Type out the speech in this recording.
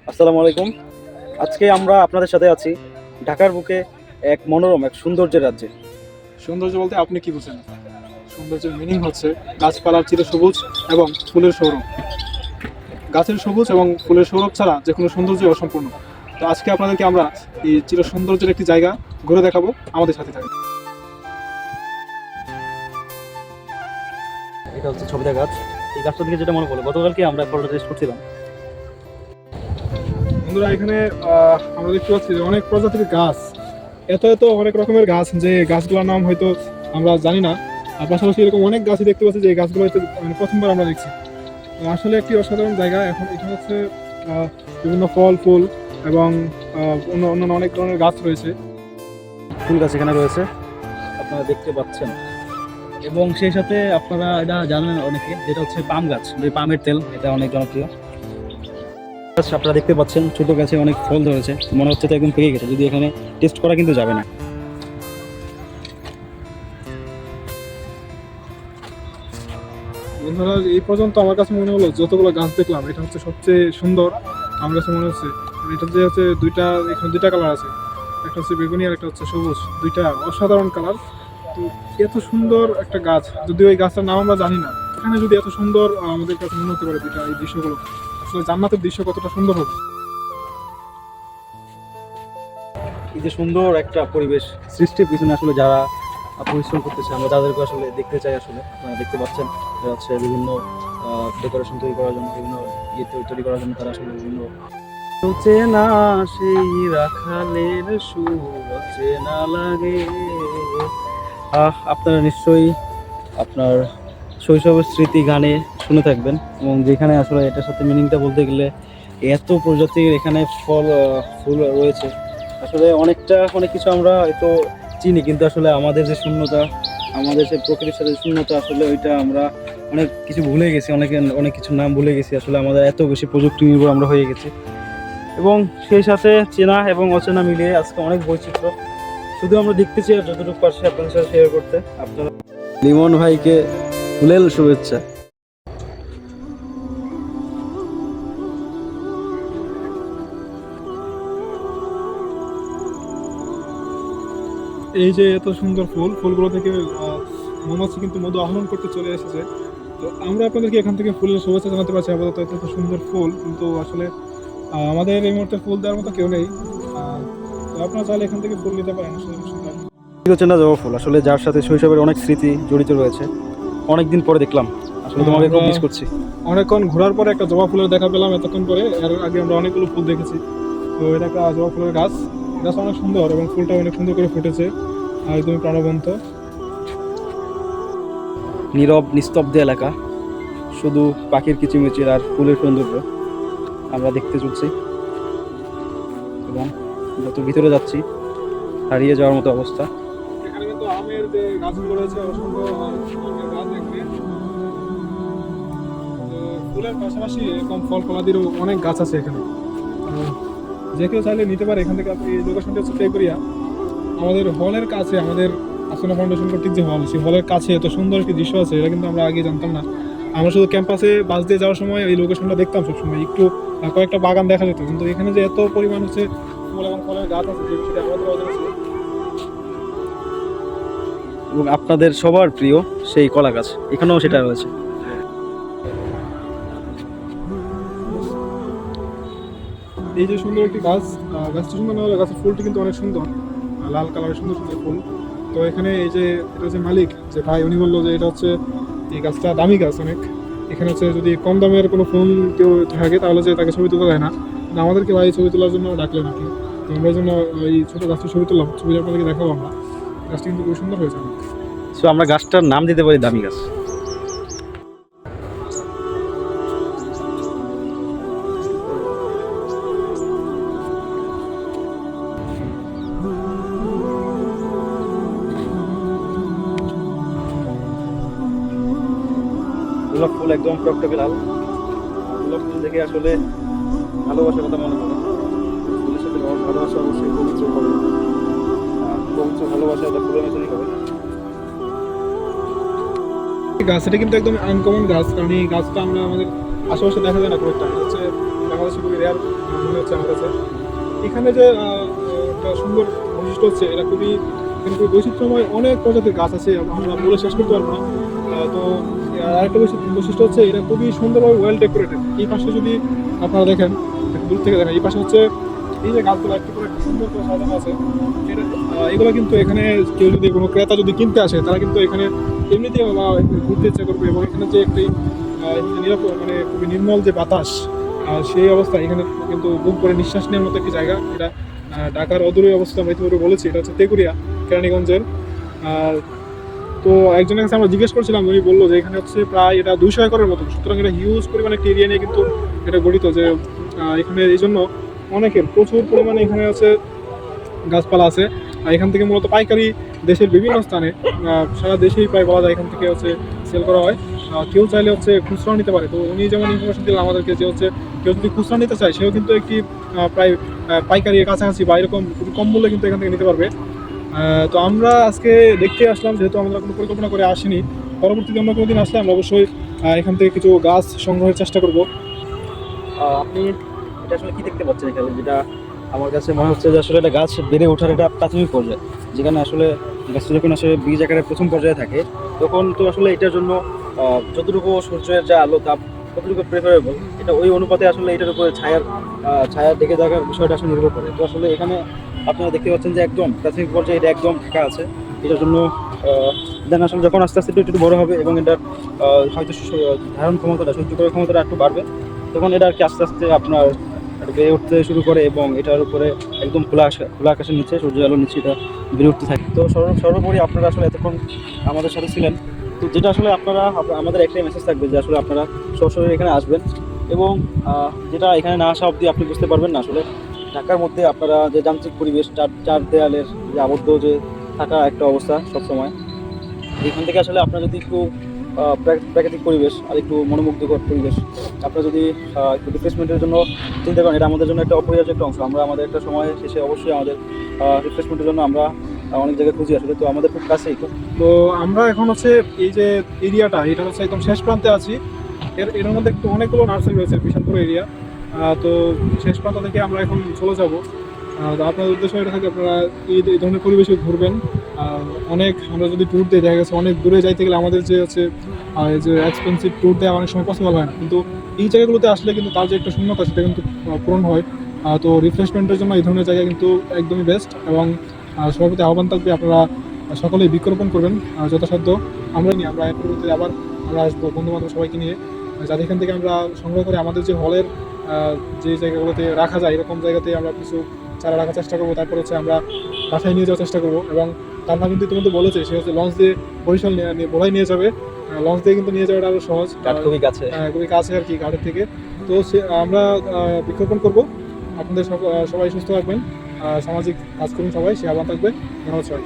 আসসালামু আলাইকুম। আজকে আমরা আপনাদের সাথে আছি ঢাকার বুকে এক মনোরম এক সৌন্দর্যের রাজ্যে। সৌন্দর্য বলতে আপনি কি বুঝেন? সৌন্দর্যের মিনিং হচ্ছে গাছপালার চিরসবুজ এবং ফুলের সৌরভ। গাছের সবুজ এবং ফুলের সৌরভ ছাড়া যে কোনো সৌন্দর্য অসম্পূর্ণ। তো আজকে আপনাদেরকে আমরা এই চির সৌন্দর্যের একটি জায়গা ঘুরে দেখাবো, আমাদের সাথে থাকুন। এটা হচ্ছে ছবিতা গাছ। এই গাছটা থেকে যেটা মনে পড়লো, গতকালকে আমরা ফটোটা টেস্ট করছিলাম। বন্ধুরা, এখানে আমরা দেখতে পাচ্ছি যে অনেক প্রজাতির গাছ, এত অনেক রকমের গাছ, যে গাছগুলোর নাম হয়তো আমরা জানি না। আর পাশাপাশি এরকম অনেক গাছই দেখতে পাচ্ছি যে গাছগুলো হয়তো প্রথমবার আমরা দেখছি। আসলে একটি অসাধারণ জায়গা। এখন এখানে হচ্ছে বিভিন্ন ফল ফুল এবং অন্যান্য অনেক ধরনের গাছ রয়েছে। ফুল গাছ এখানে রয়েছে, আপনারা দেখতে পাচ্ছেন। এবং সেই সাথে আপনারা এটা জানেন অনেকে, যেটা হচ্ছে পাম গাছ, যে পামের তেল, এটা অনেক জনপ্রিয়। আপনারা দেখতে পাচ্ছেন ছোট গাছে অনেক ফল ধরেছে, মনে হচ্ছে তো একদম পেকে গেছে, যদি এখানে টেস্ট করা কিন্তু যাবে না। বন্ধুরা, এই পর্যন্ত আমার কাছে মনে হলো যতগুলো গাছ দেখলাম, এটা হচ্ছে সবচেয়ে সুন্দর আমার কাছে মনে হচ্ছে। এটা যে হচ্ছে এখানে দুইটা কালার আছে, একটা হচ্ছে বেগুনি আর একটা হচ্ছে সবুজ, দুইটা অসাধারণ কালার। তো এত সুন্দর একটা গাছ, যদি ওই গাছটার নাম আমরা জানি না, এখানে যদি এত সুন্দর আমাদের কাছে মনে হতে পারে দুইটা এই দৃশ্যগুলো, আসলে জান্নাতের দৃশ্য কতটা সুন্দর হবে। এই যে সুন্দর একটা পরিবেশ সৃষ্টির পিছনে আসলে যারা পরিশ্রম করতেছে, আমরা তাদেরকে আসলে দেখতে চাই। আসলে আপনারা দেখতে পাচ্ছেন যে হচ্ছে বিভিন্ন ডেকোরেশন তৈরি করার জন্য, বিভিন্ন তৈরি করার জন্য তারা আসলে বিভিন্ন চেনা সেই রাখালের সুর চেনা লাগে। আপনারা নিশ্চয়ই আপনার শৈশবের স্মৃতি গানে শুনে থাকবেন, এবং যেখানে আসলে এটার সাথে মিনিংটা বলতে গেলে এত প্রজাতির এখানে ফুল রয়েছে। আসলে অনেক কিছু আমরা হয়তো চিনি, কিন্তু আসলে আমাদের যে শূন্যতা, আমাদের যে প্রকৃতির সাথে শূন্যতা, আসলে ওইটা আমরা অনেক কিছু ভুলে গেছি, অনেক কিছু নাম ভুলে গেছি। আসলে আমাদের এত বেশি প্রযুক্তি নির্ভর আমরা হয়ে গেছি, এবং সেই সাথে চেনা এবং অচেনা মিলিয়ে আজকে অনেক বৈচিত্র্য। শুধু আমরা দেখতেছি আর যতটুকু পারছি আপনাদের সাথে শেয়ার করতে। আপনারা লিমন ভাইকে ফুলেল শুভেচ্ছা। এই যে এত সুন্দর ফুলগুলো থেকে মৌমাছি কিন্তু মধু আহরণ করতে চলে এসেছে। তো আমরা আপনাদেরকে এখান থেকে ফুলের শুভেচ্ছা জানাতে পারছি। আপাতত এত সুন্দর ফুল, কিন্তু আসলে আমাদের এই মুহূর্তে ফুল দেওয়ার মতো কেউ নেই। তো আপনারা চাইলে এখান থেকে ফুল নিতে পারেন। আসলে সুন্দর চেনা জবা ফুল, আসলে যার সাথে শৈশবের অনেক স্মৃতি জড়িত রয়েছে। অনেকদিন পরে দেখলাম, আসলে তোমাকে খুব মিস করছি। অনেকক্ষণ ঘোরার পরে একটা জবা ফুলের দেখা পেলাম এতক্ষণ পরে। এর আগে আমরা অনেকগুলো ফুল দেখেছি। তো এটা একটা জবা ফুলের গাছটা অনেক সুন্দর এবং ফুলটা অনেক সুন্দর করে ফুটেছে, একদমই প্রাণবন্ত। নীরব নিস্তব্ধ এলাকা, শুধু পাখির কিচিমিচির আর ফুলের সৌন্দর্য আমরা দেখতে চলছি, এবং যত ভিতরে যাচ্ছি হারিয়ে যাওয়ার মতো অবস্থা। এখানে কিন্তু আমের যে গাছগুলো রয়েছে, অসংখ্য আমের গাছ এখানে। ফুলের পাশাপাশি এরকম ফল ফলাদিরও অনেক গাছ আছে এখানে। যে কেউ চাইলে নিতে পারে এখান থেকে। আপনি লোকেশনটা হচ্ছে পেগুরিয়া, আমাদের হলের কাছে, আমাদের আসনা ফাউন্ডেশন কর্তৃক যে হল, সেই হলের কাছে এত সুন্দর একটি দৃশ্য আছে, এটা কিন্তু আমরা আগে জানতাম না। আমরা শুধু ক্যাম্পাসে বাস দিয়ে যাওয়ার সময় এই লোকেশনটা দেখতাম সবসময়, একটু কয়েকটা বাগান দেখা যেত, কিন্তু এখানে যে এত পরিমাণ হচ্ছে ফুল এবং ফলের গাছ আছে, যে বিষয়টা আমাদের অজানা ছিল। এবং আপনাদের সবার প্রিয় সেই কলা গাছ, এখানেও সেটা রয়েছে। এই যে সুন্দর একটি গাছটা সুন্দর না হলে গাছের ফুলটি কিন্তু অনেক সুন্দর, লাল কালারের সুন্দর সুন্দর ফুল। তো এখানে এই যে এটা হচ্ছে মালিক, যে ভাই, উনি বললো যে এটা হচ্ছে এই গাছটা দামি গাছ অনেক। এখানে হচ্ছে যদি কম দামের কোনো ফুল কেউ থাকে তাহলে যে তাকে ছবি তুলতে দেয় না। আমাদেরকে ভাই ছবি তোলার জন্য ডাকলেন আর কি। তো আমরা এই জন্য এই ছোটো গাছটা ছবি তুললাম, ছবি আপনাদেরকে দেখাবো আমরা। গাছটা কিন্তু খুব সুন্দর হয়েছে। সো আমরা গাছটার নাম দিতে পারি দামি গাছ। গোলাপ ফুল একদম টকটকে লাল। গোলাপ ফুল দেখে আসলে ভালোবাসার কথা মনে পড়ে। ফুলের সাথে ভালোবাসা অবশ্যই পবিত্র হবে, আর পবিত্র ভালোবাসা এটা ফুলের মতনই হবে। গাছ এটা কিন্তু একদম আনকমন গাছ, কারণ এই গাছটা আমরা আমাদের আশেপাশে দেখা যায় না খুব একটা। হচ্ছে বাংলাদেশে খুবই রেয়ার মনে হচ্ছে আমার কাছে। এখানে যে একটা সুন্দর বৈশিষ্ট্য হচ্ছে, এটা খুবই এখানে খুবই বৈচিত্র্যময়, অনেক প্রজাতির গাছ আছে, আমরা বলে শেষ করতে পারবো না। তো আরেকটা বৈশিষ্ট্য হচ্ছে এটা খুবই সুন্দরভাবে ওয়েল ডেকোরেটেড। এই পাশে যদি আপনারা দেখেন, একটু দূর থেকে দেখেন, এই পাশে হচ্ছে এই যে গাছগুলো একটু করে একটা সুন্দর করে সাজানো আছে। এটা এগুলো কিন্তু এখানে কেউ যদি কোনো ক্রেতা যদি কিনতে আসে, তারা কিন্তু এখানে এমনিতেই ঘুরতে ইচ্ছা করবে। এবং এখানে যে একটি নিরাপদ মানে খুবই নির্মল যে বাতাস, সেই অবস্থা এখানে কিন্তু বুক করে নিঃশ্বাস নেওয়ার মতো একটি জায়গা। এটা ঢাকার অদূরে অবস্থা, আমরা ইতিপূর্বে বলেছি, এটা হচ্ছে তেগুড়িয়া, কেরানীগঞ্জের। আর তো একজনের কাছে আমরা জিজ্ঞেস করছিলাম, উনি বললো যে এখানে হচ্ছে প্রায় এটা 200 একরের মতো, সুতরাং এটা হিউজ পরিমাণে একটি এরিয়া নিয়ে কিন্তু এটা গঠিত। যে এখানে এই জন্য অনেকের প্রচুর পরিমাণে এখানে আছে গাছপালা আছে। আর এখান থেকে মূলত পাইকারি দেশের বিভিন্ন স্থানে, সারা দেশেই প্রায় বলা যায়, এখান থেকে হচ্ছে সেল করা হয়। কেউ চাইলে হচ্ছে খুচরাও নিতে পারে। তো উনি যেমন ইনফরমেশন দিলেন আমাদেরকে, যে হচ্ছে কেউ যদি খুচরা নিতে চায়, সেও কিন্তু একটি প্রায় পাইকারি কাছাকাছি বা এরকম খুবই কম মূল্যে কিন্তু এখান থেকে নিতে পারবে। তো আমরা আজকে দেখতে আসলাম, যেহেতু আমরা কোনো পরিকল্পনা করে আসিনি। পরবর্তীতে অন্য কোনো দিন আসলে আমরা অবশ্যই এখান থেকে কিছু গাছ সংগ্রহের চেষ্টা করব। আপনি এটা আসলে কি দেখতে পাচ্ছেন এখানে, যেটা আমার কাছে মনে হচ্ছে যে আসলে এটা গাছ বেড়ে ওঠার এটা প্রাথমিক পর্যায়ে, যেখানে আসলে গাছটা যখন আসলে বীজ আকারের প্রথম পর্যায়ে থাকে, তখন তো আসলে এটার জন্য যতটুকু সূর্যের যে আলো তাপ কতটুকু প্রেফারেবল, এটা ওই অনুপাতে আসলে এটার উপরে ছায়া ঢেকে থাকার বিষয়টা আসলে নির্ভর করে। তো আসলে এখানে আপনারা দেখতে পাচ্ছেন যে একদম প্রাথমিক পর্যায়ে এটা একদম ঢাকা আছে। এটার জন্য দেন আসলে যখন আস্তে আস্তে একটু বড় হবে এবং এটার হয়তো ধারণ ক্ষমতাটা, সহ্য করার ক্ষমতাটা একটু বাড়বে, তখন এটা আর কি আস্তে আস্তে আপনার বেড়ে উঠতে শুরু করে এবং এটার উপরে একদম খোলা আকাশের নিচে, সূর্য আলোর নিচে এটা বেড়ে উঠতে থাকে। তো সর্বোপরি আপনারা আসলে এতক্ষণ আমাদের সাথে ছিলেন। তো যেটা আসলে আমাদের একটাই মেসেজ থাকবে যে আসলে আপনারা সরাসরি এখানে আসবেন এবং যেটা এখানে না আসা অবধি আপনি বুঝতে পারবেন না আসলে ঢাকার মধ্যে আপনারা যে যান্ত্রিক পরিবেশ, চার দেয়ালের যে আবদ্ধ যে থাকা একটা অবস্থা সবসময়, এখান থেকে আসলে আপনার যদি একটু প্রাকৃতিক পরিবেশ আর একটু মনোমুগ্ধকর পরিবেশ, আপনারা যদি একটু রিফ্রেশমেন্টের জন্য চিন্তা করেন, এটা আমাদের জন্য একটা অপরিহার্য একটা অংশ। আমরা আমাদের একটা সময় শেষে অবশ্যই আমাদের রিফ্রেশমেন্টের জন্য আমরা অনেক জায়গায় খুঁজি আসলে, তো আমাদের খুব কাছেই। তো আমরা এখন হচ্ছে এই যে এরিয়াটা, এটা হচ্ছে একদম শেষ প্রান্তে আছি। এর মধ্যে একটু অনেকগুলো নার্সারি রয়েছে, বিশাল বড় এরিয়া। তো শেষ প্রান্ত থেকে আমরা এখন চলে যাব। তো আপনার উদ্দেশ্য এটা থাকে, আপনারা এই ধরনের পরিবেশে ঘুরবেন। অনেক আমরা যদি ট্যুর দিয়ে, দেখা গেছে অনেক দূরে যাইতে গেলে আমাদের যে হচ্ছে এই যে এক্সপেন্সিভ ট্যুর দেওয়া অনেক সময় পসিবল হয় না, কিন্তু এই জায়গাগুলোতে আসলে কিন্তু তার যে একটা শূন্যতা, সেটা কিন্তু পূরণ হয়। তো রিফ্রেশমেন্টের জন্য এই ধরনের জায়গা কিন্তু একদমই বেস্ট। এবং সবার প্রতি আহ্বান থাকবে, আপনারা সকলেই বৃক্ষরোপণ করবেন যথাসাধ্য। আমরা এর পরিবর্তে আবার আমরা আসবো বন্ধু বান্ধব সবাইকে নিয়ে, যাতে এখান থেকে আমরা সংগ্রহ করে আমাদের যে হলের যে জায়গাগুলোতে রাখা যায়, এরকম জায়গাতে আমরা কিছু চারা রাখার চেষ্টা করবো। তারপর হচ্ছে আমরা বাসায় নিয়ে যাওয়ার চেষ্টা করবো। এবং তার নাম কিন্তু ইতিমধ্যে বলেছে, সে হচ্ছে লঞ্চ দিয়ে বরিশাল বোলাই নিয়ে যাবে। লঞ্চ দিয়ে কিন্তু নিয়ে যাওয়াটা আরও সহজ, খুবই কাছে। খুবই কাছে আর কি ঘাটের থেকে। তো আমরা বৃক্ষরোপণ করবো। আপনাদের সবাই সুস্থ থাকবেন, সামাজিক কাজ করুন সবাই, সে আহ্বান থাকবে। ধন্যবাদ সবাই।